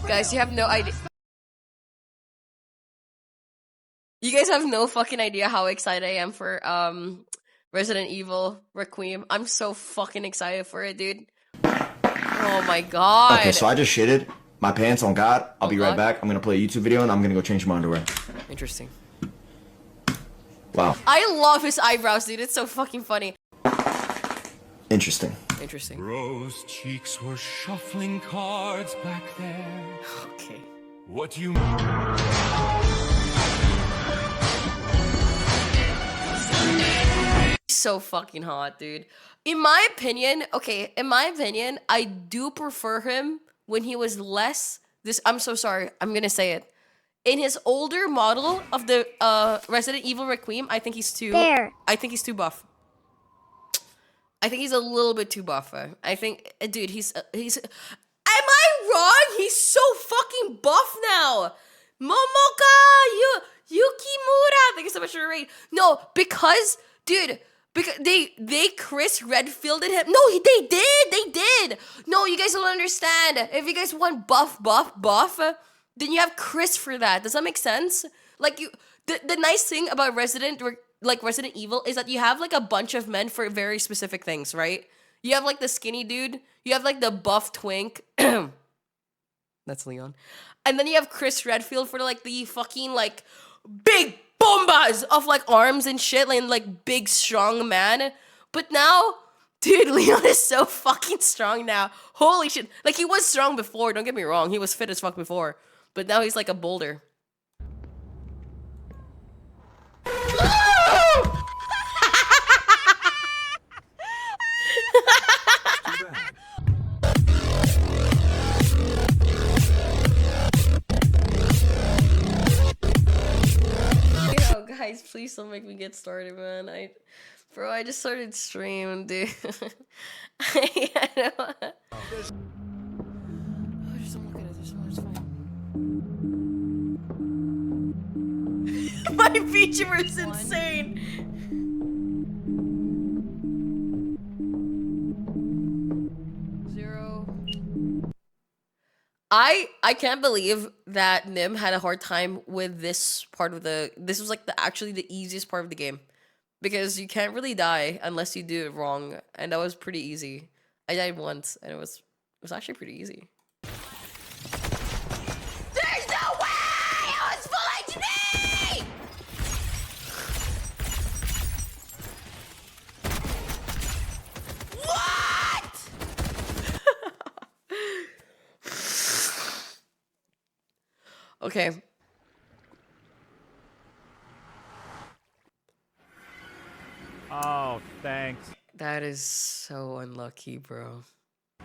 Guys, you have no idea. You guys have no fucking idea how excited I am for Resident Evil Requiem. I'm so fucking excited for it, dude. Oh my god. Okay, so I just shitted my pants on God. I'll be right back. I'm gonna play a YouTube video and I'm gonna go change my underwear. Interesting. Wow. I love his eyebrows, dude. It's so fucking funny. Interesting. Interesting. Rose cheeks were shuffling cards back there. Okay. What do you So fucking hot, dude. In my opinion, I do prefer him when he was less I'm so sorry, I'm gonna say it. In his older model of the Resident Evil Requiem, I think he's too buff. I think he's a little bit too buff. I think, dude, he's am I wrong? He's so fucking buff now. Momoka Yukimura. Thank you so much for the raid. No, because, dude, because they Chris Redfielded him. No, they did. No, you guys don't understand. If you guys want buff, then you have Chris for that. Does that make sense? Like, the nice thing about Resident Evil is that you have like a bunch of men for very specific things, right? You have like the skinny dude, you have like the buff twink. That's Leon. And then you have Chris Redfield for like the fucking like big bombas of like arms and shit, like big strong man. But now, dude, Leon is so fucking strong now. Holy shit. Like, he was strong before, don't get me wrong. He was fit as fuck before. But now he's like a boulder. Yo, guys, please don't make me get started, man. Bro, I just started streaming, dude. I know. Oh, just don't look at it. There's so much fine. My VTuber is insane. I can't believe that Nim had a hard time with this part of this was like actually the easiest part of the game. Because you can't really die unless you do it wrong, and that was pretty easy. I died once, and it was actually pretty easy. There's no way! I was full HP! What? Okay. Oh, thanks. That is so unlucky, bro.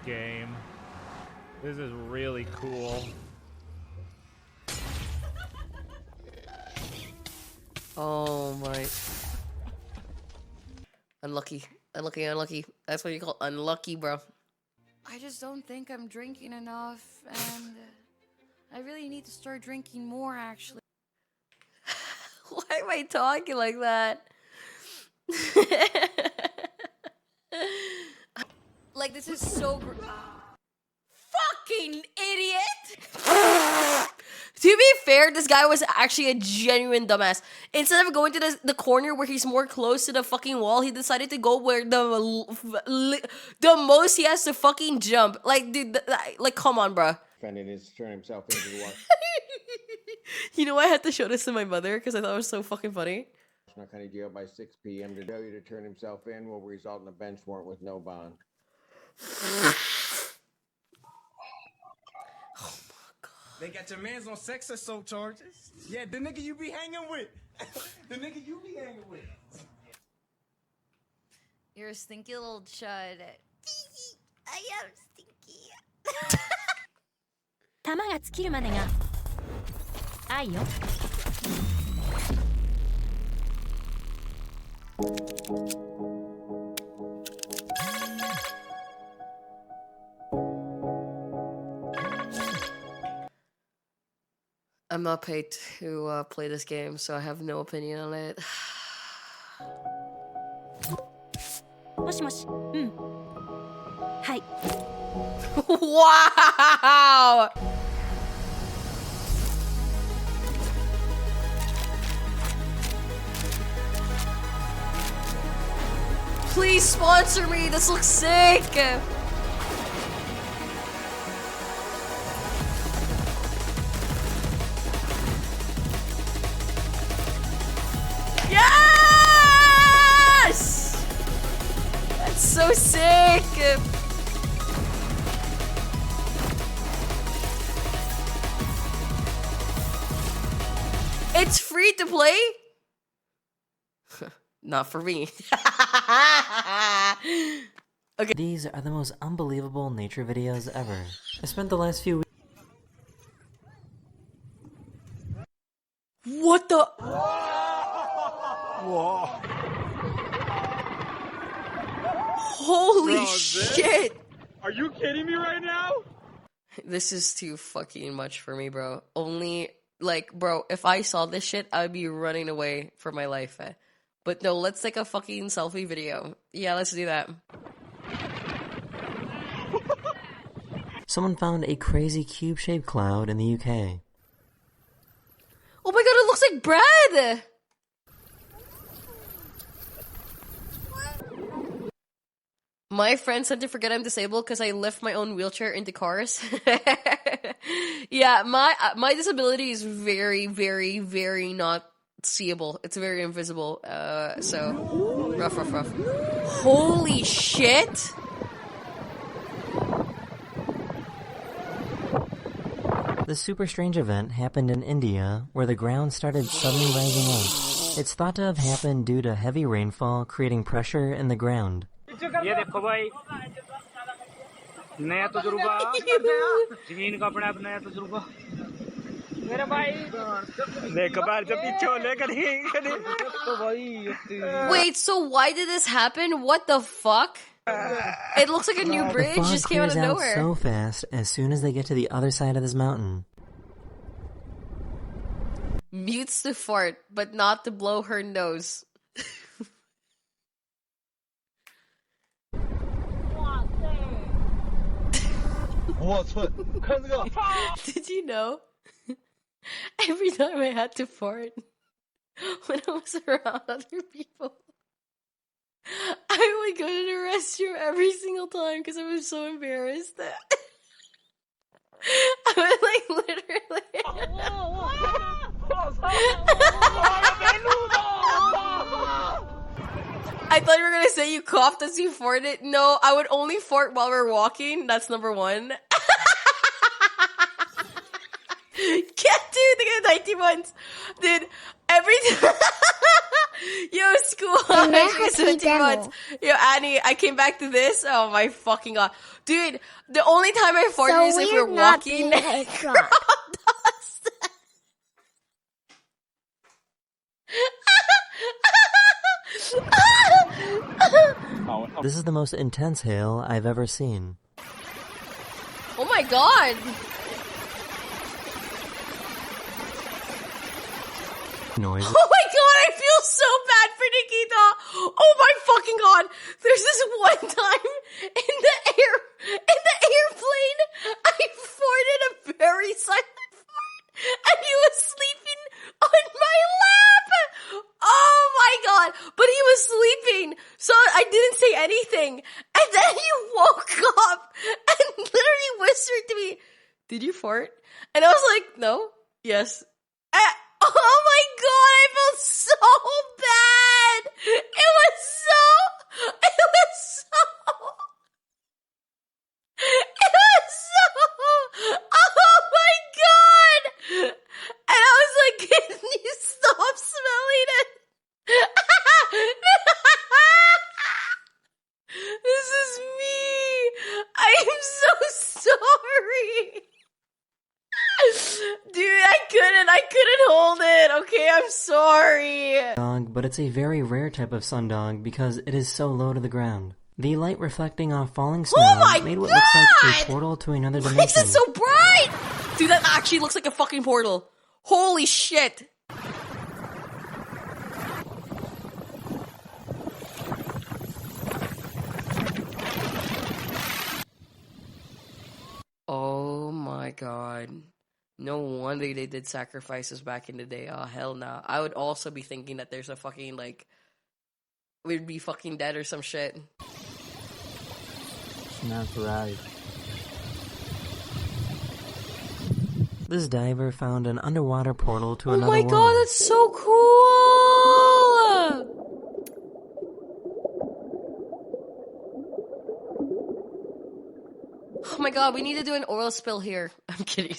Game. This is really cool. Oh my. Unlucky. Unlucky. That's what you call unlucky, bro. I just don't think I'm drinking enough, and I really need to start drinking more, actually. Why am I talking like that? Like, this is so fucking idiot. To be fair, this guy was actually a genuine dumbass. Instead of going to the corner where he's more close to the fucking wall, he decided to go where the most he has to fucking jump. Like, dude, like, come on, bro. Defendant is turning himself into the water. You know, I had to show this to my mother because I thought it was so fucking funny. Not County Jail by 6 p.m. The failure to turn himself in will result in a bench warrant with no bond. Oh my god. They got your mans on sex assault charges. Yeah, the nigga you be hanging with. The nigga you be hanging with. You're a stinky little chud. I am stinky. 弾が尽きるまでが愛よ。I'm not paid to play this game, so I have no opinion on it. もしもし。うん。はい。 Wow! Please sponsor me. This looks sick. Yes! That's so sick. It's free to play? Not for me. Okay. These are the most unbelievable nature videos ever. I spent the last few weeks. What the? Holy shit! Are you kidding me right now? This is too fucking much for me, bro. Only, like, bro, if I saw this shit, I would be running away for my life. But no, let's take a fucking selfie video. Yeah, let's do that. Someone found a crazy cube-shaped cloud in the UK. Oh my god, it looks like bread! My friend said to forget I'm disabled because I lift my own wheelchair into cars. Yeah, my disability is very, very, very not seeable. It's very invisible. So rough. Holy shit! The super strange event happened in India, where the ground started suddenly rising up. It's thought to have happened due to heavy rainfall creating pressure in the ground. ये देखो भाई नया तजुर्बा जमीन का अपना नया तजुर्बा मेरे भाई देखो बाहर से पीछे होले कहीं तो भाई. Wait, so why did this happen? What the fuck? It looks like a new bridge The fog just came out clears of out nowhere. so fast as soon as they get to the other side of this mountain. Mutes to fart, but not to blow her nose. Did you know? Every time I had to fart when I was around other people, I would go to the restroom every single time because I was so embarrassed that I would like literally. I thought you were gonna say you coughed as you farted. No, I would only fart while we're walking. That's number one. Can't do the 90 months. Dude, every time. Yo, school. 17 months. Yo, Annie, I came back to this. Oh my fucking god. Dude, the only time I farted is if we're walking. This is the most intense hail I've ever seen. Oh my god. Noise. Oh my god, I feel so bad for Nikita. Oh my fucking god. There's this one time in the airplane, I farted a very silent fart, and he was sleeping on my lap. Oh my god. But he was sleeping, so I didn't say anything. And then he woke up and literally whispered to me, "Did you fart?" And I was like, "No." "Yes." Oh my god, I felt so bad. It was so. Oh my god. And I was like, can you stop smelling it? This is me. I am so sorry. Dude, I couldn't hold it. Okay, I'm sorry. Dog, but it's a very rare type of sundog because it is so low to the ground. The light reflecting off falling snow made what looks like a portal to another dimension. Why is it so bright? Dude, that actually looks like a fucking portal. Holy shit. god. No wonder they did sacrifices back in the day. Oh, hell no. I would also be thinking that there's a fucking, like, we'd be fucking dead or some shit. That's right. This diver found an underwater portal to another world. Oh my god, that's so cool! Oh my god, we need to do an oil spill here. I'm kidding.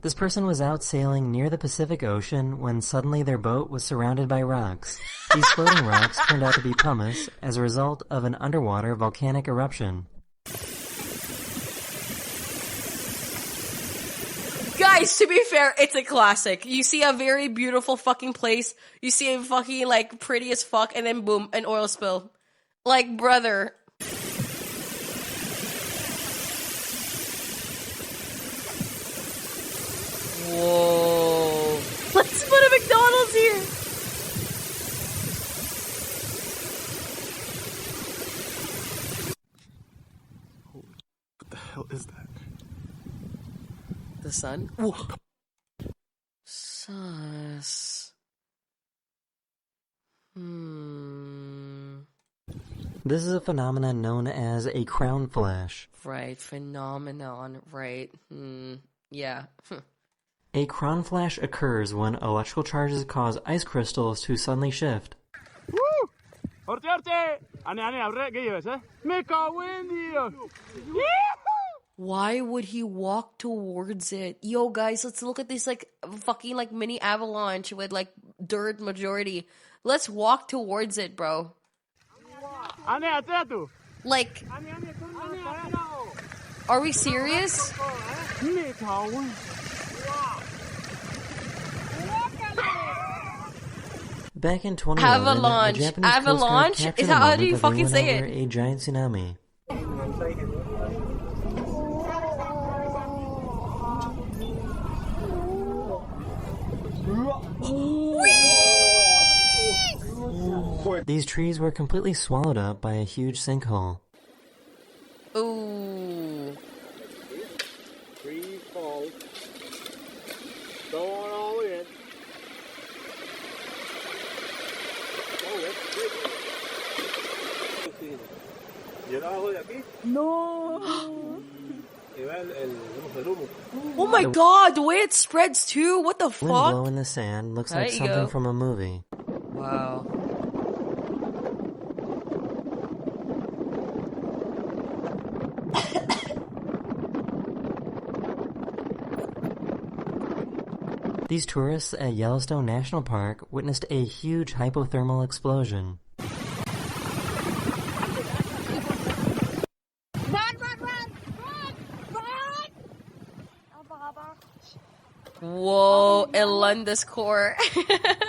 This person was out sailing near the Pacific Ocean when suddenly their boat was surrounded by rocks. These floating rocks turned out to be pumice as a result of an underwater volcanic eruption. Guys, to be fair, it's a classic. You see a very beautiful fucking place, you see a fucking, like, pretty as fuck, and then boom, an oil spill. Like, brother. Whoa. Let's put a McDonald's here. What the hell is that? The sun? Whoa. Sus. This is a phenomenon known as a crown flash. Right, phenomenon, right. Yeah. A crown flash occurs when electrical charges cause ice crystals to suddenly shift. Why would he walk towards it? Yo, guys, let's look at this, like, fucking, like, mini avalanche with, like, dirt majority. Let's walk towards it, bro. Like, are we serious? Back in 2011, Avalanche. a Japanese Avalanche? Coast Guard captured Is a that how moment do you of fucking ruin say over it? a giant tsunami. These trees were completely swallowed up by a huge sinkhole. Ooh. Trees fall. Go on all in. Oh my god, the way it spreads too. What the Wind fuck? blow in the sand looks There like you something go. from a movie. Wow. These tourists at Yellowstone National Park witnessed a huge hypothermal explosion. Whoa, Elundus core.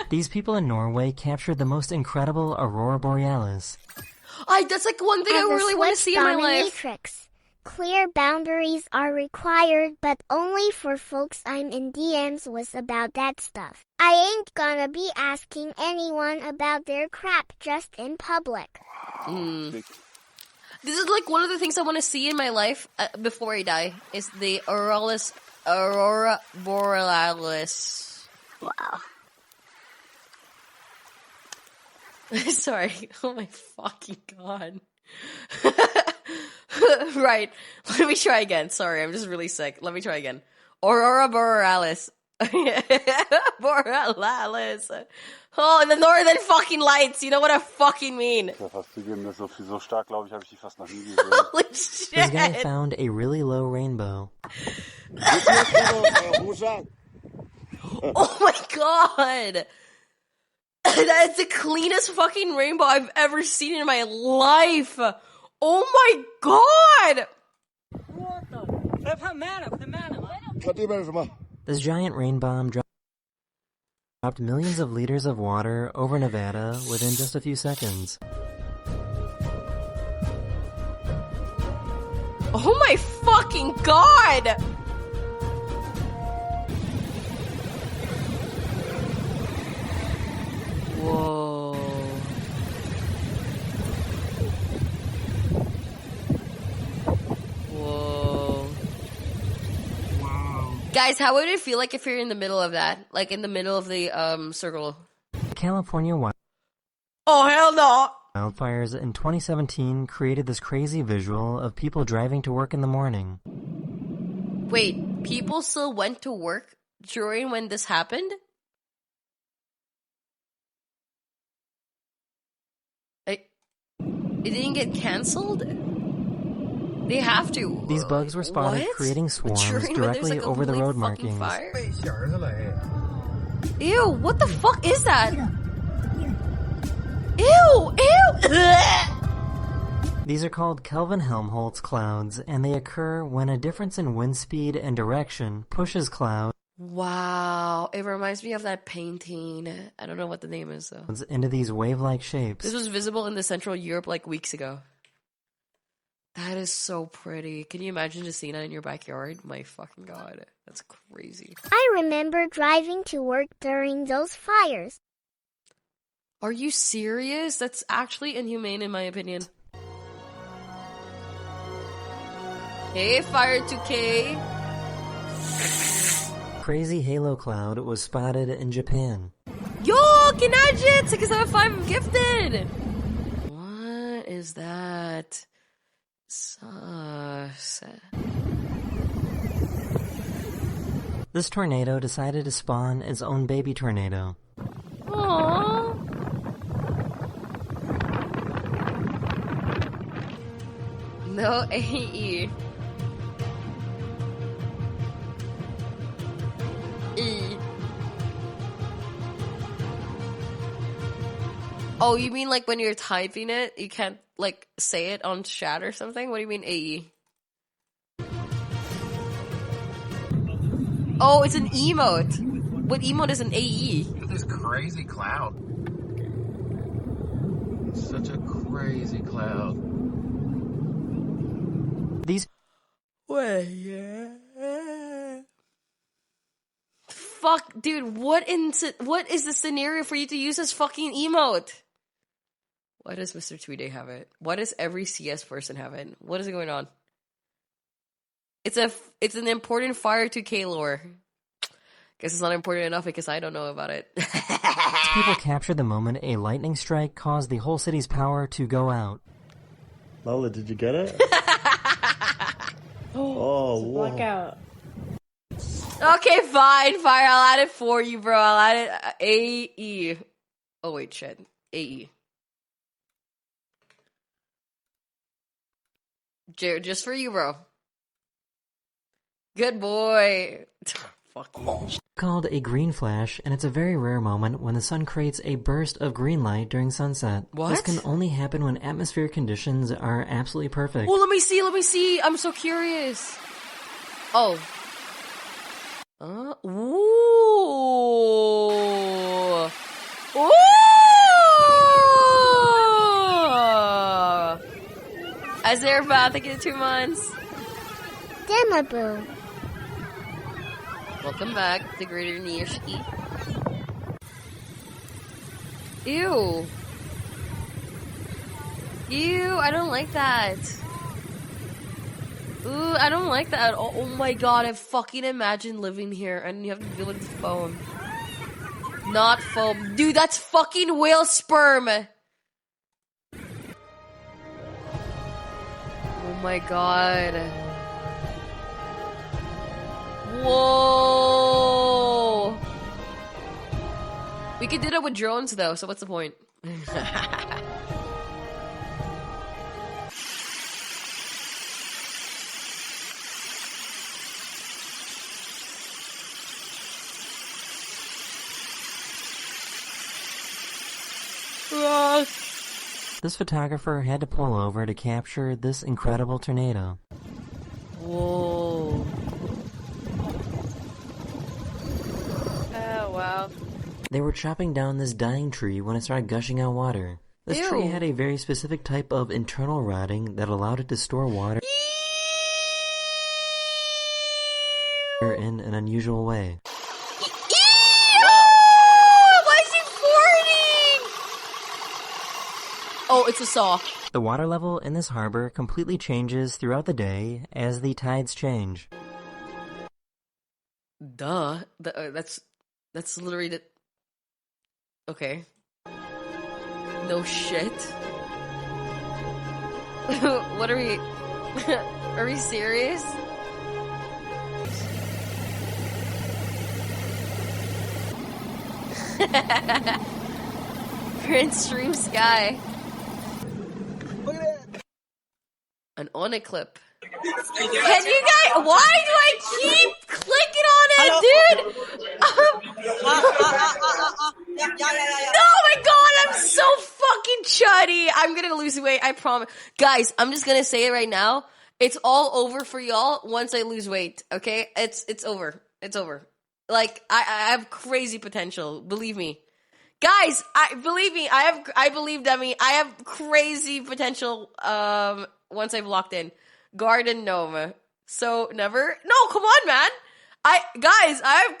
These people in Norway captured the most incredible aurora borealis. That's like one thing I As a really want to Switch see in my life. dominatrix, clear boundaries are required, but only for folks I'm in DMs with about that stuff. I ain't gonna be asking anyone about their crap just in public. This is like one of the things I want to see in my life before I die, is the Aurora Borealis. Wow. Sorry. Oh my fucking god. Right. Let me try again. Sorry, I'm just really sick. Let me try again. Aurora Borealis. Borealis. Oh, and the northern fucking lights. You know what I fucking mean. Holy This guy shit. found a really low rainbow. Oh my god. That's the cleanest fucking rainbow I've ever seen in my life. Oh my god. This giant rain bomb dropped millions of liters of water over Nevada within just a few seconds. Oh my fucking god. Whoa. Whoa. Guys, how would it feel like if you're in the middle of that? Like in the middle of the circle? California Oh, hell no! wildfires in 2017 created this crazy visual of people driving to work in the morning. Wait, people still went to work during when this happened? Like, it didn't get canceled? They have to. These bugs were spotted What? creating swarms During when there's directly a over the complete road fucking markings. fire? Ew, what the fuck is that? Ew, ew! These are called Kelvin-Helmholtz clouds, and they occur when a difference in wind speed and direction pushes clouds Wow, it reminds me of that painting. I don't know what the name is though. into these wave-like shapes. This was visible in the Central Europe like weeks ago. That is so pretty. Can you imagine just seeing that in your backyard? My fucking god, that's crazy. I remember driving to work during those fires. Are you serious? That's actually inhumane in my opinion. Hey, Fire 2K. Crazy halo cloud was spotted in Japan. Yo, Kinajit 675 gifted. What is that? Sus. This tornado decided to spawn its own baby tornado. Aww. No AE. E. Oh, you mean like when you're typing it, you can't like say it on chat or something? What do you mean AE? Oh, it's an emote. What emote is an AE? This crazy cloud. Such a crazy cloud. These Fuck, dude, what is the scenario for you to use this fucking emote? Why does Mr. Tweedy have it? Why does every CS person have it? What is going on? It's an important Fire 2K lore. Guess it's not important enough because I don't know about it. people captured the moment a lightning strike caused the whole city's power to go out. Lola, did you get it? Oh, whoa. Blackout. Okay, fine. I'll add it for you, bro. I'll add it. AE. Oh, wait, shit. AE. Just for you, bro. Good boy. Fuck you. Called a green flash, and it's a very rare moment when the sun creates a burst of green light during sunset. What? This can only happen when atmospheric conditions are absolutely perfect. Oh, let me see. I'm so curious. Oh. Ooh. Ooh. As they're about to get 2 months. Deme boo. Welcome back to Greater Nishiki. Ew. Ew, I don't like that. Ooh, I don't like that at all. Oh my god, I fucking imagine living here and you have to deal with foam. Not foam. Dude, that's fucking whale sperm! Oh my god. Whoa! We could do that with drones though, so what's the point? This photographer had to pull over to capture this incredible tornado. Whoa. Oh, wow. They were chopping down this dying tree when it started gushing out water. This tree had a very specific type of internal rotting that allowed it to store water in an unusual way. Why is he farting? Oh, it's a saw. The water level in this harbor completely changes throughout the day as the tides change. Duh. That's literally the. Okay. No shit. What are we? Are we serious? Prince Stream Sky. Look at that. An on a clip. Can you guys? Why do I keep clicking on it, dude? Oh my god, I'm so fucking chuddy. I'm gonna lose weight, I promise. Guys, I'm just gonna say it right now. It's all over for y'all once I lose weight, okay? It's over. It's over. Like, I have crazy potential, believe me. Guys, believe me, I believe Deme. I have crazy potential once I've locked in. Garden Gnome. So never. No, come on, man. I have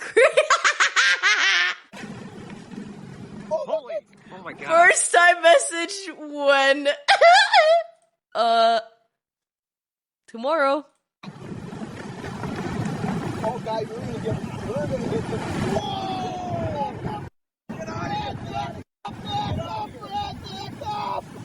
Holy, oh my god. first time message when tomorrow. Oh, guys, we're gonna get the. Whoa! Get on it!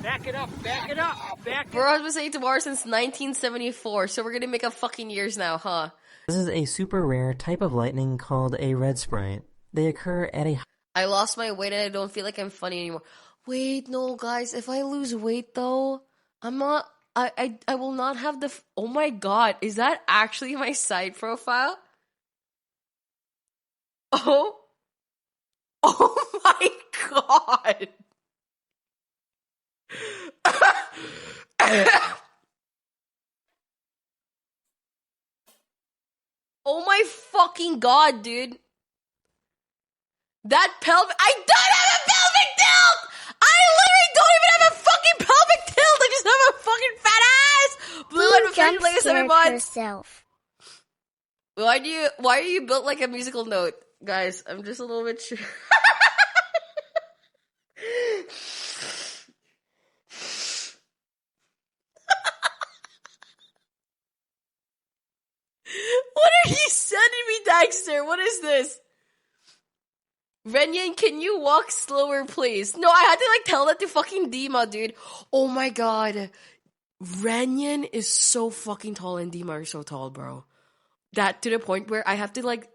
Back it up, back it up, back it Bro, I've been saying tomorrow since 1974, so we're gonna make up fucking years now, huh? This is a super rare type of lightning called a red sprite. They occur at a I lost my weight and I don't feel like I'm funny anymore. Wait, no, guys, if I lose weight though, I'm not. I will not have the. Oh my god, is that actually my side profile? Oh my god. Oh my fucking god, dude. That pelvic. I don't have a pelvic tilt! I literally don't even have a fucking pelvic tilt! I just have a fucking fat ass! Blue and refreshing like 7 months. herself. Why are you built like a musical note? Guys, I'm just a little bit What are you sending me, Dexter? What is this? Renyan, can you walk slower, please? No, I had to like tell that to fucking Deme, dude. Oh my god. Renyan is so fucking tall and Deme are so tall, bro. That to the point where I have to like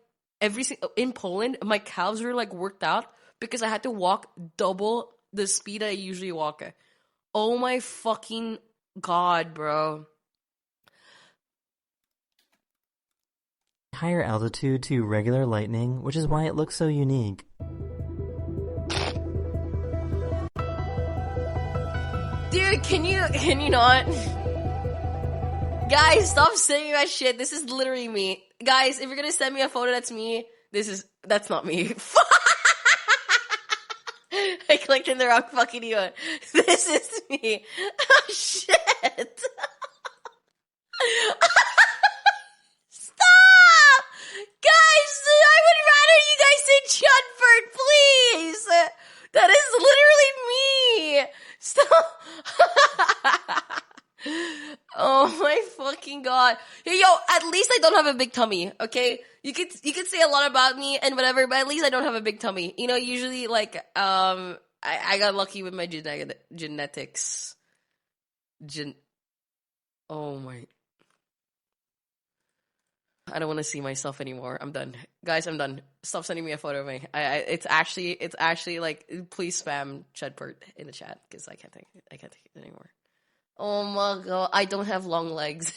in Poland, my calves were like worked out because I had to walk double the speed I usually walk. Oh my fucking god, bro. higher altitude to regular lightning, which is why it looks so unique. Dude, can you not? Guys, stop saying that shit. This is literally me. Guys, if you're gonna send me a photo that's me, that's not me. I clicked in the wrong fucking email. This is me. Oh shit. Stop! Guys, I would rather you guys say Chudford, please! That is literally me! Stop! Oh my fucking god. Hey, yo, at least I don't have a big tummy, okay? You could say a lot about me and whatever, but at least I don't have a big tummy. You know, usually, like, I got lucky with my genetics. Oh my... I don't want to see myself anymore. I'm done. Guys, I'm done. Stop sending me a photo of me. It's actually like, please spam Chudpert in the chat, because I can't take it anymore. Oh my god, I don't have long legs.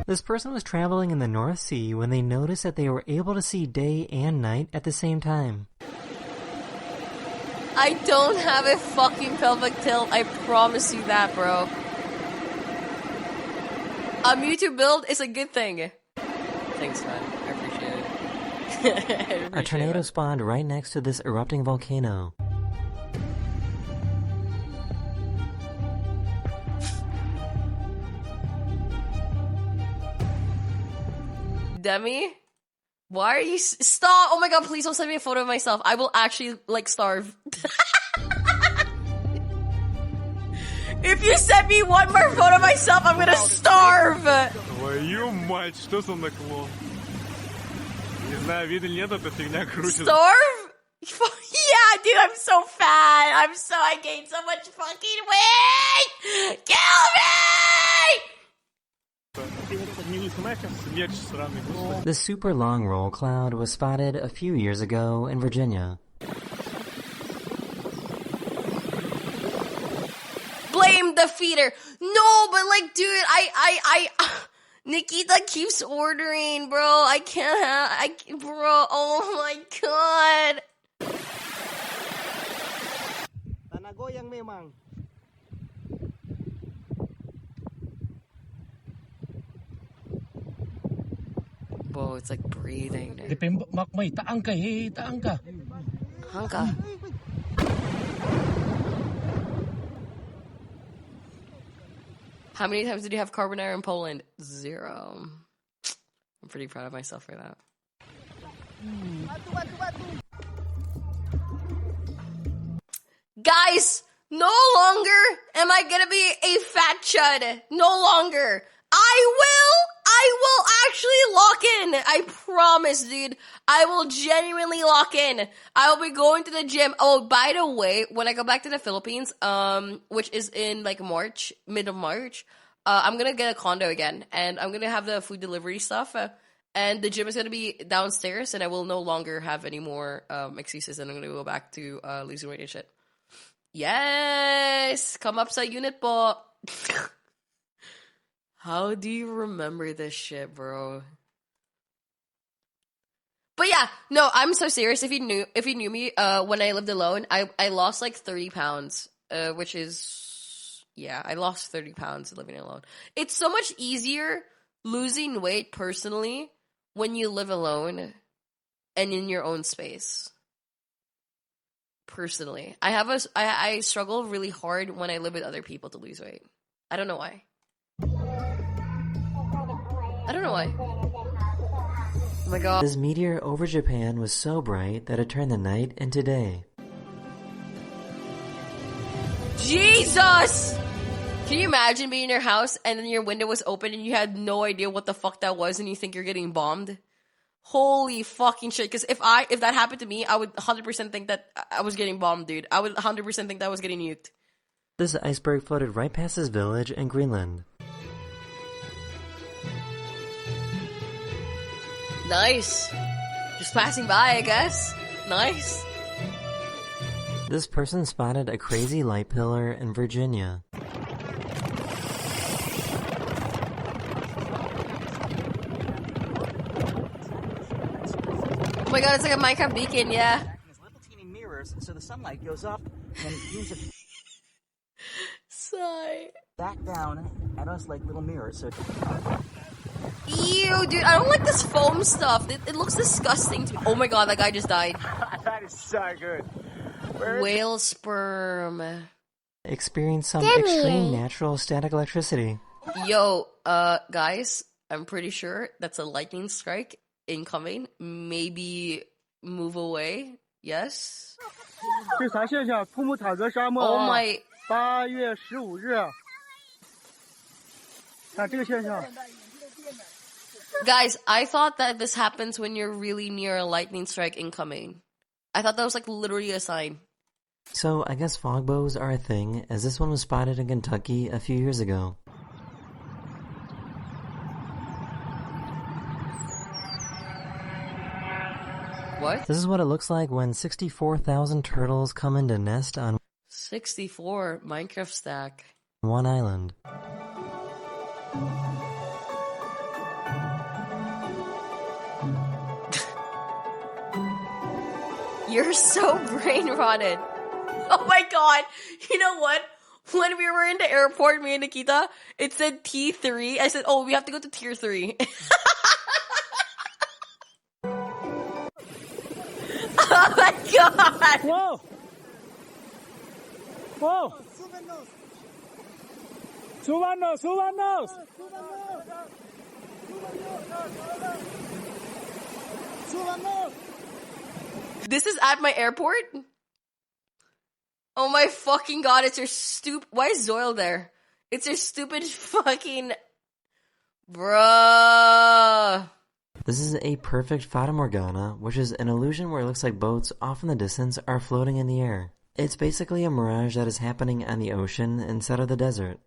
This person was traveling in the North Sea when they noticed that they were able to see day and night at the same time. I don't have a fucking pelvic tilt, I promise you that, bro. A Mewtwo build is a good thing. Thanks, man. I appreciate it. A tornado spawned right next to this erupting volcano. Deme? Why are you... Stop! Oh my god, please don't send me a photo of myself. I will actually, like, starve. If you send me one more photo of myself, I'm gonna starve. Твою мать, что за наклон? Не знаю, видно, нет, эта фигня крутится. Starve? Yeah, dude, I'm so fat. I gained so much fucking weight. Kill me! The super long roll cloud was spotted a few years ago in Virginia. Blame the feeder. No, but like, dude, I Nikita keeps ordering, bro. I can't, bro. Oh my god. Tanah goyang memang. Whoa, it's like breathing. Dude. Taang ka, hey, taang ka. Hanka. How many times did you have carbonara in Poland? 0. I'm pretty proud of myself for that. Guys, no longer am I gonna be a fat chud. No longer. I will actually lock in. I promise, dude. I will genuinely lock in. I will be going to the gym. Oh, by the way, when I go back to the Philippines, which is in like March, mid of March, I'm gonna get a condo again, and I'm gonna have the food delivery stuff, and the gym is gonna be downstairs, and I will no longer have any more excuses, and I'm gonna go back to losing weight and shit. Yes! Come up sa unit po. How do you remember this shit, bro? But yeah, no, I'm so serious. If you knew me, when I lived alone, I lost like 30 pounds, which is, yeah, I lost 30 pounds living alone. It's so much easier losing weight personally when you live alone and in your own space. Personally, I struggle really hard when I live with other people to lose weight. I don't know why. Oh my god. This meteor over Japan was so bright that it turned the night into day. Jesus! Can you imagine being in your house and then your window was open and you had no idea what the fuck that was and you think you're getting bombed? Holy fucking shit. Because if that happened to me, I would 100% think that I was getting bombed, dude. I would 100% think that I was getting nuked. This iceberg floated right past his village in Greenland. Nice. Just passing by, I guess. Nice. This person spotted a crazy light pillar in Virginia. Oh my god, it's like a Minecraft beacon, yeah. There's little teeny mirrors, so the sunlight goes up and moves it Sigh. back down at us like little mirrors. So Ew, dude, I don't like this foam stuff. It looks disgusting to me. Oh my god, that guy just died. That is so good. Whale sperm. Experienced some Deme. extreme natural static electricity. Yo, guys, I'm pretty sure that's a lightning strike incoming. Maybe move away. Yes? 这啥现象？图姆塔格沙漠 Oh 啊 my... 8月15日，看这个现象。 Guys, I thought that this happens when you're really near a lightning strike incoming. I thought that was like literally a sign. So I guess fog bows are a thing, as this one was spotted in Kentucky a few years ago. What? This is what it looks like when 64,000 turtles come in to nest on 64 Minecraft stack. one island. You're so brain rotted. Oh my god. You know what? When we were in the airport, me and Nikita, it said T3. I said, oh, we have to go to tier 3. Oh my god. Whoa! Whoa! Subanos! Subanos! Subanos! This is at my airport? Oh my fucking god, it's your why is Zoil there? It's your stupid fucking... Bruh. This is a perfect Fata Morgana, which is an illusion where it looks like boats off in the distance are floating in the air. It's basically a mirage that is happening on the ocean instead of the desert.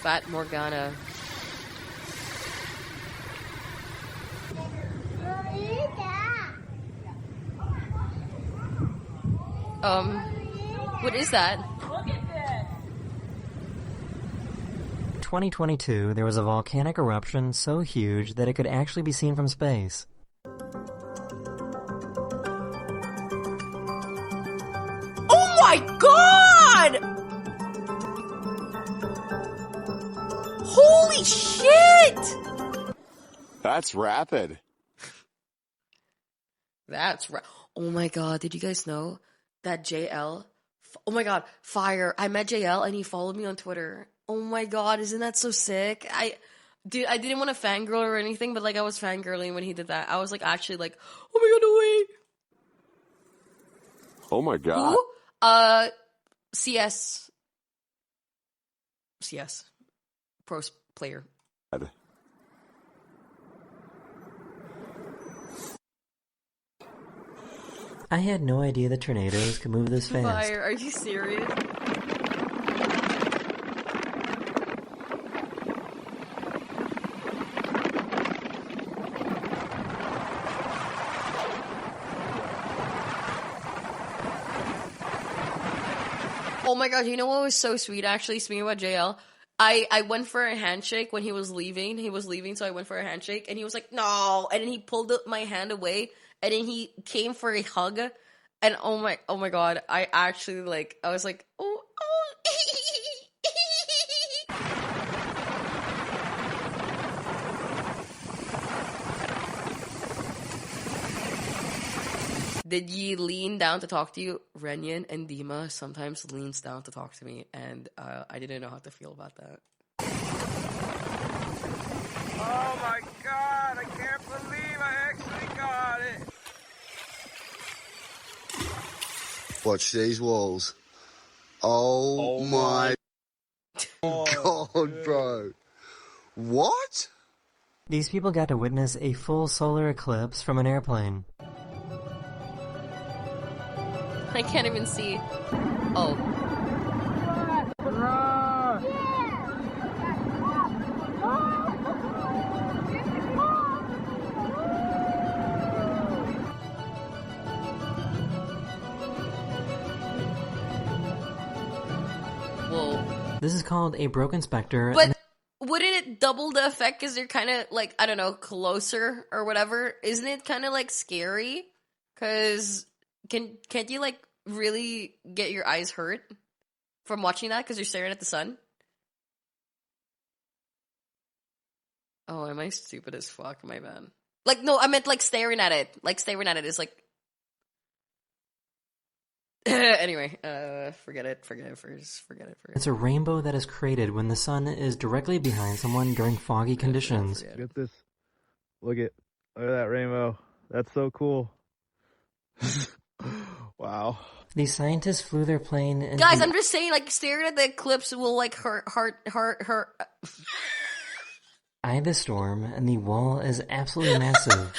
Fat Morgana. What is that? 2022, there was a volcanic eruption so huge that it could actually be seen from space. Oh my god! Holy shit! That's rapid. Oh my god, did you guys know that JL... Oh my god, fire. I met JL and he followed me on Twitter. Oh my god, isn't that so sick? Dude, I didn't want to fangirl or anything, but like I was fangirling when he did that. I was like actually like, oh my god, no way. Oh my god. Who? CS. Pro player. I had no idea that tornadoes could move this fast. Fire, are you serious? Oh my god, you know what was so sweet actually, speaking about JL? I went for a handshake when he was leaving. He was leaving, so I went for a handshake, and he was like, no! And then he pulled my hand away, and then he came for a hug, and oh my god, I actually like, I was like, oh. Did ye lean down to talk to you? Renyan and Deme sometimes leans down to talk to me, and I didn't know how to feel about that. Oh my god, I can't believe I actually got it. Watch these walls. Oh my god, bro. What? These people got to witness a full solar eclipse from an airplane. I can't even see. Oh. Whoa. This is called a broken specter. But wouldn't it double the effect because they're kind of like, I don't know, closer or whatever? Isn't it kind of like scary? Because can't you like really get your eyes hurt from watching that because you're staring at the sun? Oh, am I stupid as fuck? My bad. Like, no, I meant like staring at it. Like staring at it is like. Anyway, forget it. It's a rainbow that is created when the sun is directly behind someone during foggy conditions. Look at this. Look at that rainbow. That's so cool. Wow. These scientists flew their plane into... Guys, I'm just saying, like, staring at the eclipse will, like, hurt. Eye of the storm, and the wall is absolutely massive.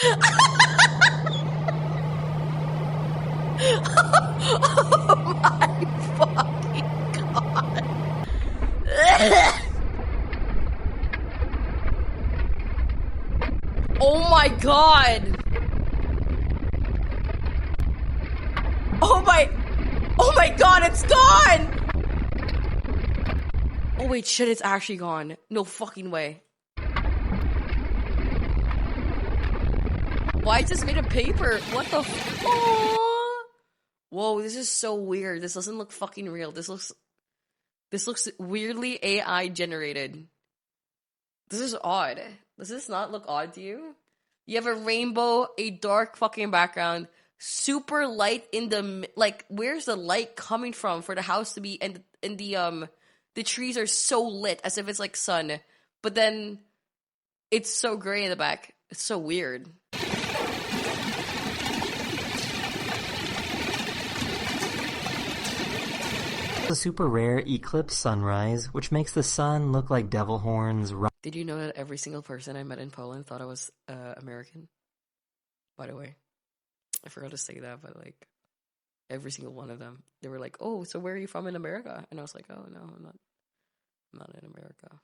Oh my fucking god. Oh my god. Oh my god, it's gone! Oh wait, shit, it's actually gone. No fucking way. Why is this made of paper? What the f- oh. Whoa, this is so weird. This doesn't look fucking real. This looks weirdly AI generated. This is odd. Does this not look odd to you? You have a rainbow, a dark fucking background, super light in the, like, where's the light coming from for the house to be, and the trees are so lit as if it's like sun, but then it's so gray in the back. It's so weird. a super rare eclipse sunrise, which makes the sun look like devil horns. Did you know that every single person I met in Poland thought I was American? By the way, I forgot to say that, but like every single one of them, they were like, "Oh, so where are you from in America?" And I was like, "Oh no, I'm not in America."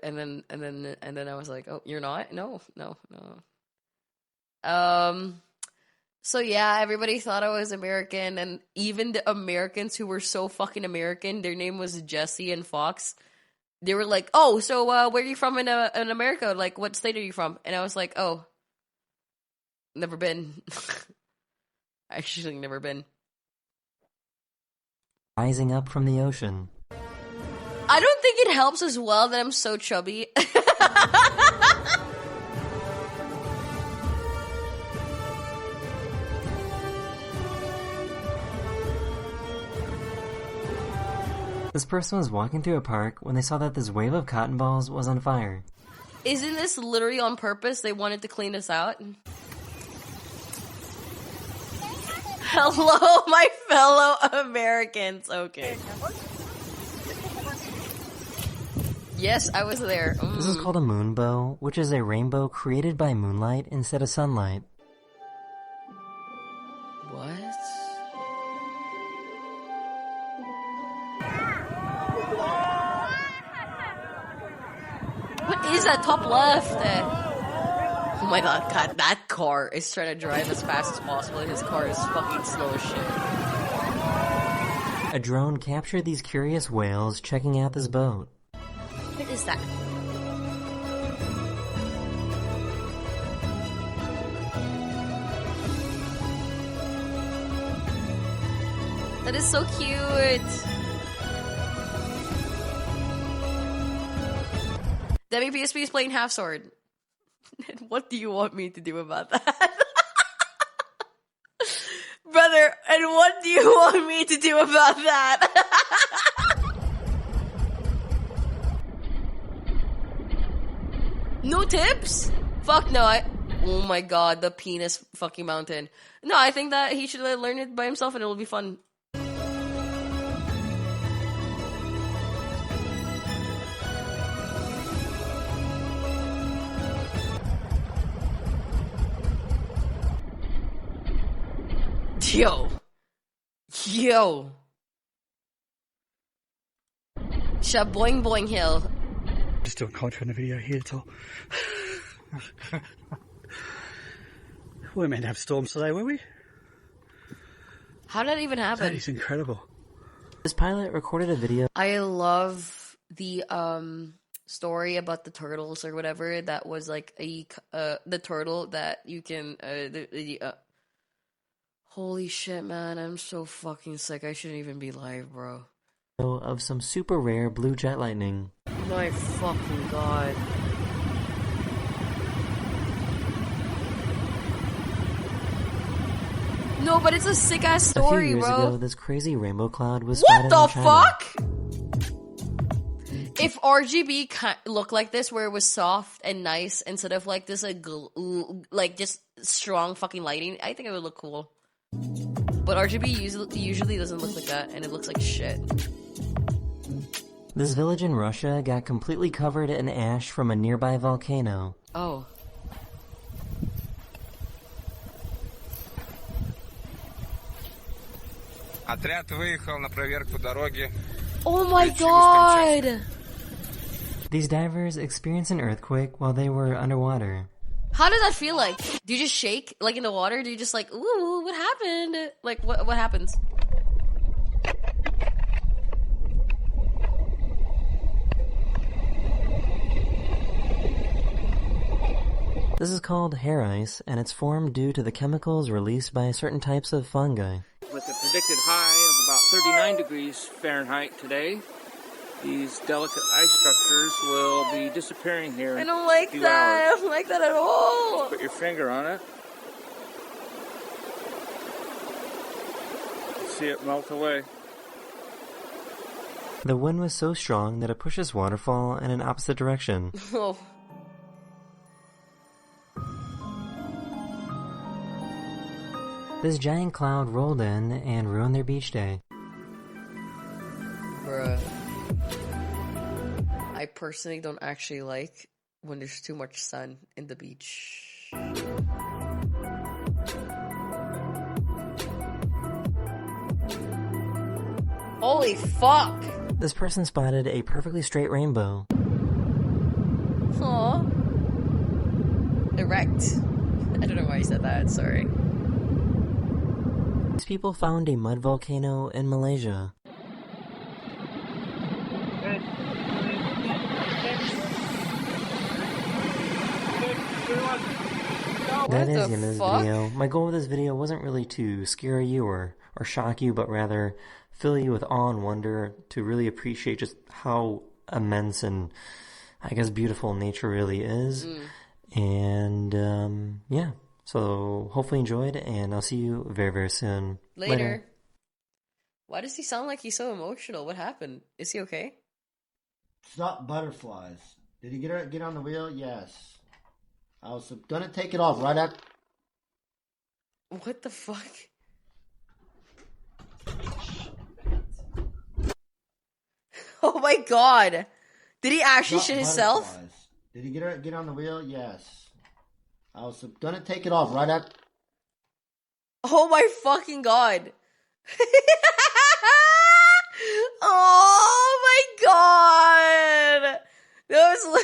And then I was like, "Oh, you're not? No. So yeah, everybody thought I was American, and even the Americans who were so fucking American, their name was Jesse and Fox. They were like, "Oh, so where are you from in America? Like, what state are you from?" And I was like, "Oh, never been." Actually, never been. Rising up from the ocean. I don't think it helps as well that I'm so chubby. This person was walking through a park when they saw that this wave of cotton balls was on fire. Isn't this literally on purpose? They wanted to clean us out? Hello, my fellow Americans. Okay. Yes, I was there. This is called a moonbow, which is a rainbow created by moonlight instead of sunlight. What? What is that top left? Oh my god, that car is trying to drive as fast as possible. His car is fucking slow as shit. A drone captured these curious whales checking out this boat. What is that? That is so cute. Deme PSP is playing Half Sword. What do you want me to do about that? Brother, and what do you want me to do about that? No tips? Fuck no, oh my god, the penis fucking mountain. No, I think that he should learn it by himself and it'll be fun. Yo. Shaboing boing hill. Just doing content video here till we were meant to have storms today, were we? How did that even happen? That is incredible. This pilot recorded a video. I love the story about the turtles or whatever. That was like the turtle that you can holy shit, man, I'm so fucking sick. I shouldn't even be live, bro. Of some super rare blue jet lightning. My fucking god. No, but it's a sick ass story, a few years bro. ago, this crazy rainbow cloud was What spotted the in China. fuck? If RGB looked like this, where it was soft and nice instead of like this, like just strong fucking lighting, I think it would look cool. But RGB usually doesn't look like that, and it looks like shit. This village in Russia got completely covered in ash from a nearby volcano. Oh. Отряд выехал на проверку дороги. Oh my god! These divers experienced an earthquake while they were underwater. How does that feel like? Do you just shake, like in the water? Do you just like, ooh, what happened? Like, what happens? This is called hair ice, and it's formed due to the chemicals released by certain types of fungi. With a predicted high of about 39 degrees Fahrenheit today, these delicate ice structures will be disappearing here in I don't like a few that. hours. I don't like that at all. Put your finger on it. See it melt away. The wind was so strong that it pushed this waterfall in an opposite direction. Oh. This giant cloud rolled in and ruined their beach day. Bruh. I personally don't actually like when there's too much sun in the beach. Holy fuck! This person spotted a perfectly straight rainbow. Aww. Erect. I don't know why I said that, sorry. These people found a mud volcano in Malaysia. That is the end of this video. My goal with this video wasn't really to scare you or shock you, but rather fill you with awe and wonder to really appreciate just how immense and, I guess, beautiful nature really is. And, yeah. So, hopefully you enjoyed, and I'll see you very, very soon. Later. Why does he sound like he's so emotional? What happened? Is he okay? Stop butterflies. Did he get on the wheel? Yes. I was gonna take it off right after. What the fuck? Oh my god! Did he actually shit himself? Did he get on the wheel? Yes. I was gonna take it off right after. Oh my fucking god! Oh my god! That was